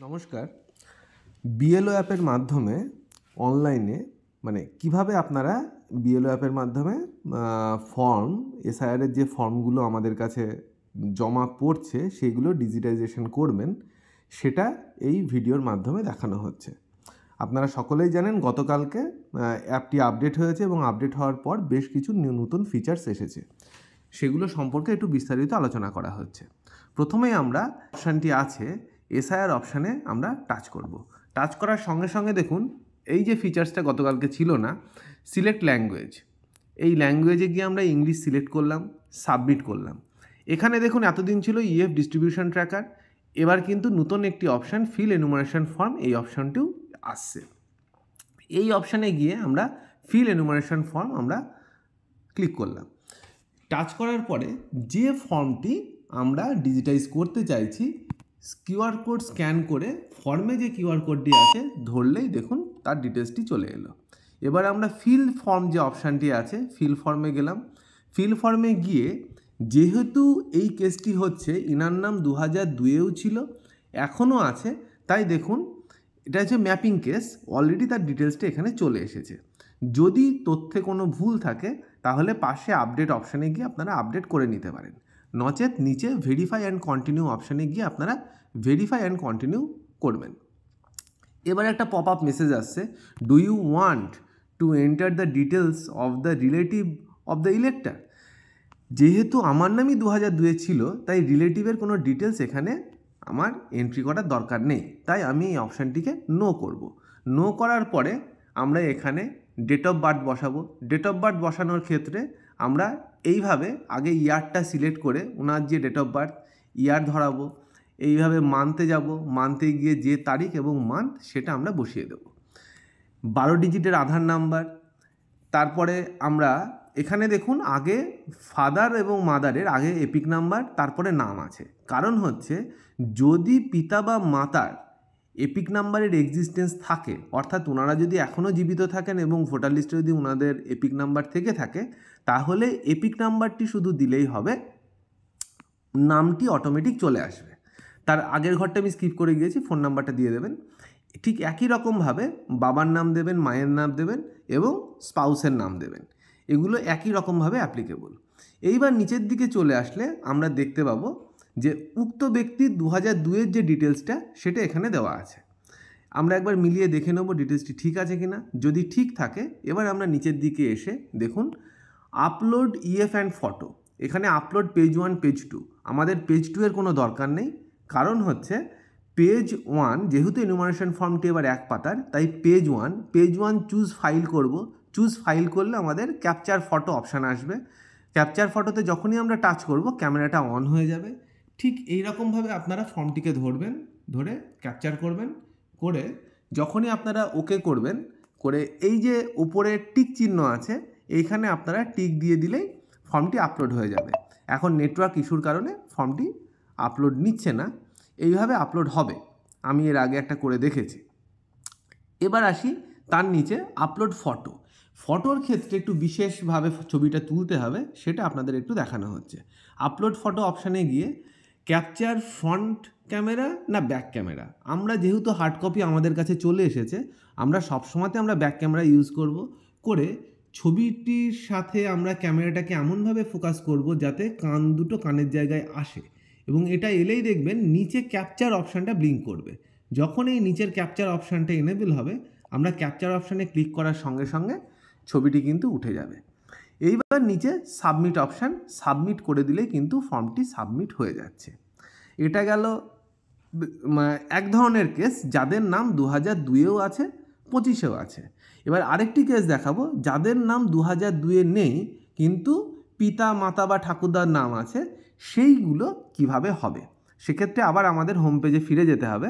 নমস্কার। বিএলও অ্যাপের মাধ্যমে অনলাইনে কিভাবে আপনারা বিএলও অ্যাপের মাধ্যমে ফর্ম এসআইআরের যে ফর্মগুলো আমাদের কাছে জমা পড়ছে সেগুলো ডিজিটাইজেশন করবেন সেটা এই ভিডিওর মাধ্যমে দেখানো হচ্ছে। আপনারা সকলেই জানেন গতকালকে অ্যাপটি আপডেট হয়েছে এবং আপডেট হওয়ার পর বেশ কিছু নতুন ফিচার্স এসেছে, সেগুলো সম্পর্কে একটু বিস্তারিত আলোচনা করা হচ্ছে। প্রথমেই আমরা অপশানটি আছে এসআইআর অপশানে আমরা টাচ করব। টাচ করার সঙ্গে সঙ্গে দেখুন এই যে ফিচার্সটা গতকালকে ছিল না, সিলেক্ট ল্যাঙ্গুয়েজ, এই ল্যাঙ্গুয়েজে গিয়ে আমরা ইংলিশ সিলেক্ট করলাম, সাবমিট করলাম। এখানে দেখুন এতদিন ছিল ইএফ ডিস্ট্রিবিউশন ট্র্যাকার, এবার কিন্তু নতুন একটি অপশান ফিল এনুমারেশন ফর্ম, এই অপশানটিও আসছে। এই অপশানে গিয়ে আমরা ফিল এনুমারেশন ফর্ম আমরা ক্লিক করলাম। টাচ করার পরে যে ফর্মটি আমরা ডিজিটাইজ করতে চাইছি কিউআর কোড স্ক্যান করে ফর্মে যে কিউআর কোডটি আছে ধরলেই দেখুন তার ডিটেলসটি চলে এলো। এবার আমরা ফিল ফর্ম যে অপশানটি আছে ফিল ফর্মে গেলাম। ফিল ফর্মে গিয়ে যেহেতু এই কেসটি হচ্ছে ইনার নাম 2002-এও ছিল, এখনও আছে, তাই দেখুন এটা হচ্ছে ম্যাপিং কেস, অলরেডি তার ডিটেলসটা এখানে চলে এসেছে। যদি তথ্যে কোনো ভুল থাকে তাহলে পাশে আপডেট অপশানে গিয়ে আপনারা আপডেট করে নিতে পারেন, নচেত নিচে ভেরিফাই অ্যান্ড কন্টিনিউ অপশানে গিয়ে আপনারা ভেরিফাই অ্যান্ড কন্টিনিউ করবেন। এবার একটা পপ আপ মেসেজ আসছে, do you want to enter the details of the relative of the elector. যেহেতু আমার নামই 2002-এ ছিল তাই রিলেটিভের কোনো ডিটেলস এখানে আমার এন্ট্রি করার দরকার নেই, তাই আমি এই অপশানটিকে নো করব। নো করার পরে আমরা এখানে ডেট অফ বার্থ বসাবো। ডেট অফ বার্থ বসানোর ক্ষেত্রে আমরা এইভাবে আগে ইয়ারটা সিলেক্ট করে ওনার যে ডেট অফ বার্থ ইয়ার ধরাবো, এইভাবে মান্থে যাব, মান্থে গিয়ে যে তারিখ এবং মান্থ সেটা আমরা বসিয়ে দেব। 12 ডিজিটের আধার নাম্বার, তারপরে আমরা এখানে দেখুন আগে ফাদার এবং মাদারের আগে এপিক নাম্বার তারপরে নাম আছে। কারণ হচ্ছে যদি পিতা বা মাতার এপিক নাম্বারের এক্সিস্টেন্স থাকে, অর্থাৎ ওনারা যদি এখনও জীবিত থাকেন এবং ভোটার লিস্টে যদি ওনাদের এপিক নাম্বার থেকে থাকে তাহলে এপিক নাম্বারটি শুধু দিলেই হবে, নামটি অটোমেটিক চলে আসবে। তার আগের ঘরটা আমি স্কিপ করে গিয়েছি, ফোন নাম্বারটা দিয়ে দেবেন। ঠিক একই রকমভাবে বাবার নাম দেবেন, মায়ের নাম দেবেন এবং স্পাউসের নাম দেবেন, এগুলো একই রকমভাবে অ্যাপ্লিকেবল। এইবার নিচের দিকে চলে আসলে আমরা দেখতে পাবো যে উক্ত ব্যক্তির 2002-এর যে ডিটেলসটা সেটা এখানে দেওয়া আছে। আমরা একবার মিলিয়ে দেখে নেব ডিটেলসটি ঠিক আছে কিনা। যদি ঠিক থাকে এবার আমরা নিচের দিকে এসে দেখুন আপলোড ইএফ অ্যান্ড ফটো, এখানে আপলোড পেজ 1 পেজ 2, আমাদের পেজ 2-এর কোনো দরকার নেই। কারণ হচ্ছে পেজ 1 যেহেতু এনুমারেশন ফর্মটি এবার এক পাতার, তাই পেজ 1 চুজ ফাইল করব। চুজ ফাইল করলে আমাদের ক্যাপচার ফটো অপশান আসবে। ক্যাপচার ফটোতে যখনই আমরা টাচ করব ক্যামেরাটা অন হয়ে যাবে। ঠিক এই রকমভাবে আপনারা ফর্মটিকে ধরবেন, ধরে ক্যাপচার করবেন, করে যখনই আপনারা ওকে করবেন, করে এই যে উপরে টিক চিহ্ন আছে এইখানে আপনারা টিক দিয়ে দিলেই ফর্মটি আপলোড হয়ে যাবে। এখন নেটওয়ার্ক ইস্যুর কারণে ফর্মটি আপলোড নিচ্ছে না, এইভাবে আপলোড হবে। আমি এর আগে একটা করে দেখেছি। এবার আসি তার নিচে আপলোড ফটো। ফটোর ক্ষেত্রে একটু বিশেষভাবে ছবিটা তুলতে হবে, সেটা আপনাদের একটু দেখানো হচ্ছে। আপলোড ফটো অপশানে গিয়ে ক্যাপচার ফ্রন্ট ক্যামেরা না ব্যাক ক্যামেরা, আমরা যেহেতু হার্ড কপি আমাদের কাছে চলে এসেছে আমরা সবসময়তে আমরা ব্যাক ক্যামেরা ইউজ করব। করে ছবিটির সাথে আমরা ক্যামেরাটাকে এমনভাবে ফোকাস করব যাতে কান দুটো কানের জায়গায় আসে, এবং এটা এলেই দেখবেন নিচে ক্যাপচার অপশানটা ব্লিঙ্ক করবে। যখন এই নিচের ক্যাপচার অপশানটা এনেবল হবে আমরা ক্যাপচার অপশানে ক্লিক করার সঙ্গে সঙ্গে ছবিটি কিন্তু উঠে যাবে। এইবার নিচে সাবমিট অপশান, সাবমিট করে দিলে কিন্তু ফর্মটি সাবমিট হয়ে যাচ্ছে। এটা গেল এক ধরনের কেস যাদের নাম 2002-এও আছে, 25-এও আছে। এবার আরেকটি কেস দেখাবো যাদের নাম 2002-এ নেই কিন্তু পিতা মাতা বা ঠাকুরদার নাম আছে, সেইগুলো কিভাবে হবে। সেক্ষেত্রে আবার আমাদের হোম পেজে ফিরে যেতে হবে।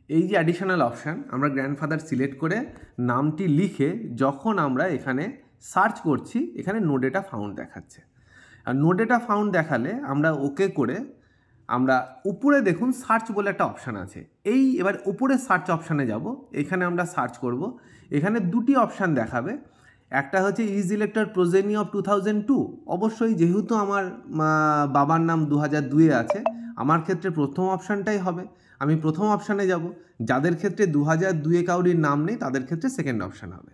এই যে অ্যাডিশনাল অপশান, আমরা গ্র্যান্ডফাদার সিলেক্ট করে নামটি লিখে যখন আমরা এখানে সার্চ করছি এখানে নো ডেটা ফাউন্ড দেখাচ্ছে। আর নো ডেটা ফাউন্ড দেখালে আমরা ওকে করে আমরা উপরে দেখুন সার্চ বলে একটা অপশান আছে, এই এবার উপরে সার্চ অপশানে যাব, এখানে আমরা সার্চ করব। এখানে দুটি অপশান দেখাবে, একটা হচ্ছে ইজ ইলেক্টেড প্রোজেনি অফ 2002, অবশ্যই যেহেতু আমার বাবার নাম 2002-এ আছে, আমার ক্ষেত্রে প্রথম অপশানটাই হবে, আমি প্রথম অপশানে যাব। যাদের ক্ষেত্রে 2002-এ কাউরির নাম নেই তাদের ক্ষেত্রে সেকেন্ড অপশান হবে।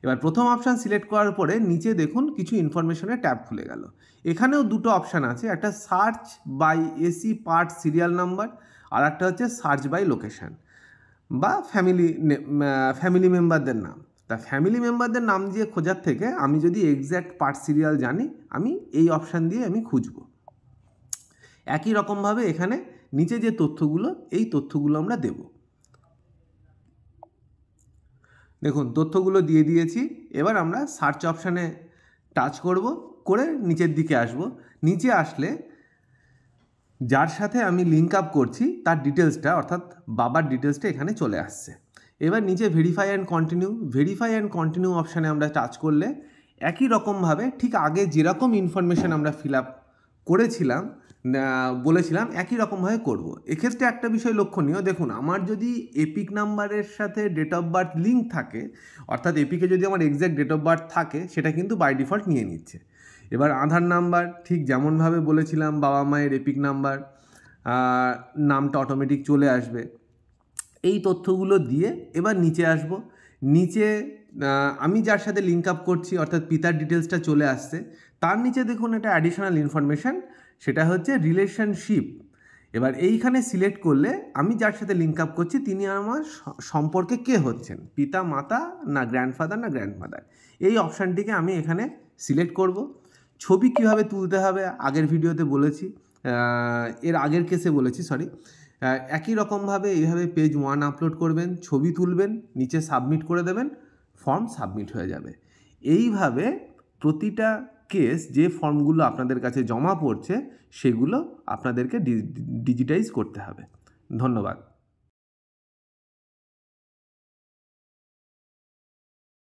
এবার প্রথম অপশান সিলেক্ট করার পরে নিচে দেখুন কিছু ইনফরমেশনের ট্যাব খুলে গেল। এখানেও দুটো অপশান আছে, একটা search by AC part serial number, আর একটা হচ্ছে সার্চ বাই লোকেশান বা ফ্যামিলি মেম্বারদের নাম। তা ফ্যামিলি মেম্বারদের নাম দিয়ে খোঁজার থেকে আমি যদি এক্স্যাক্ট পার্ট সিরিয়াল জানি, আমি এই অপশান দিয়ে আমি খুঁজব। একই রকমভাবে এখানে নিচে যে তথ্যগুলো, এই তথ্যগুলো আমরা দেব। দেখুন তথ্যগুলো দিয়ে দিয়েছি। এবার আমরা সার্চ অপশানে টাচ করব, করে নিচের দিকে আসব। নিচে আসলে যার সাথে আমি লিঙ্ক আপ করছি তার ডিটেলসটা, অর্থাৎ বাবার ডিটেলসটা এখানে চলে আসছে। এবার নিচে ভেরিফাই অ্যান্ড কন্টিনিউ অপশানে আমরা টাচ করলে একই রকমভাবে ঠিক আগে যেরকম ইনফরমেশান আমরা ফিল আপ করেছিলাম, বলেছিলাম, একই রকমভাবে করব। এক্ষেত্রে একটা বিষয় লক্ষণীয়, দেখুন আমার যদি এপিক নাম্বারের সাথে ডেট অফ বার্থ লিঙ্ক থাকে, অর্থাৎ এপিকে যদি আমার এক্স্যাক্ট ডেট অফ বার্থ থাকে, সেটা কিন্তু বাই ডিফল্ট নিয়ে নিচ্ছে। এবার আধার নাম্বার ঠিক যেমনভাবে বলেছিলাম, বাবা মায়ের এপিক নাম্বার, নামটা অটোমেটিক চলে আসবে। এই তথ্যগুলো দিয়ে এবার নিচে আসব। নিচে আমি যার সাথে লিঙ্ক আপ করছি, অর্থাৎ পিতার ডিটেলসটা চলে আসছে। তার নিচে দেখুন একটা অ্যাডিশনাল ইনফরমেশান, সেটা হচ্ছে রিলেশনশিপ। এবার এইখানে সিলেক্ট করলে আমি যার সাথে লিঙ্ক আপ করছি তিনি আমার সম্পর্কে কে হচ্ছেন, পিতা মাতা না গ্র্যান্ডফাদার না গ্র্যান্ডমাদার, এই অপশানটিকে আমি এখানে সিলেক্ট করব। ছবি কিভাবে তুলতে হবে আগের ভিডিওতে বলেছি, এর আগের কেসে বলেছি, একই রকমভাবে এইভাবে পেজ 1 আপলোড করবেন, ছবি তুলবেন, নিচে সাবমিট করে দেবেন, ফর্ম সাবমিট হয়ে যাবে। এইভাবে প্রতিটা কেস যে ফর্মগুলো আপনাদের কাছে জমা পড়ছে সেগুলো আপনাদেরকে ডিজিটাইজ করতে হবে। ধন্যবাদ।